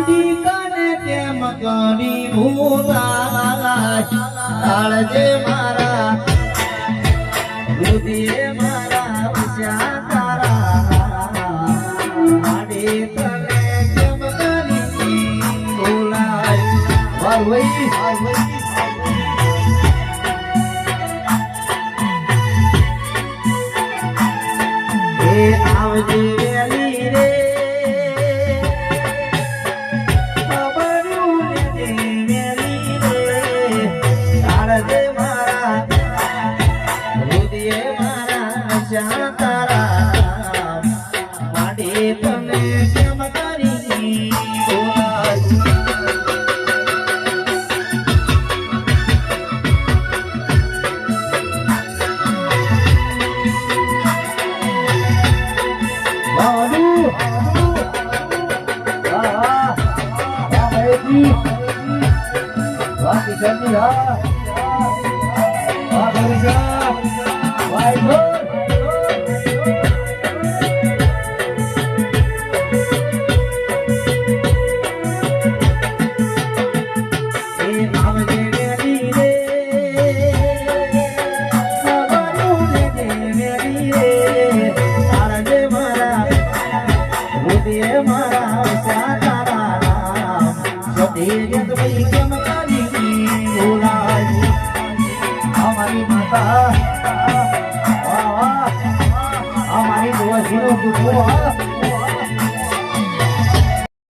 દીકને કેમ કરી ભૂલાય તાળજે મારા રુધિરે મારા વસ્યા તારા આડી તને કેમ કરી ભૂલાય વારવઈ આવજે વેલી રે ખબરું લેજે વેલી રે તાળજે મારા હૃદયે મારા શાંતારા માડી તને કેમ કરી અમારી દુઆ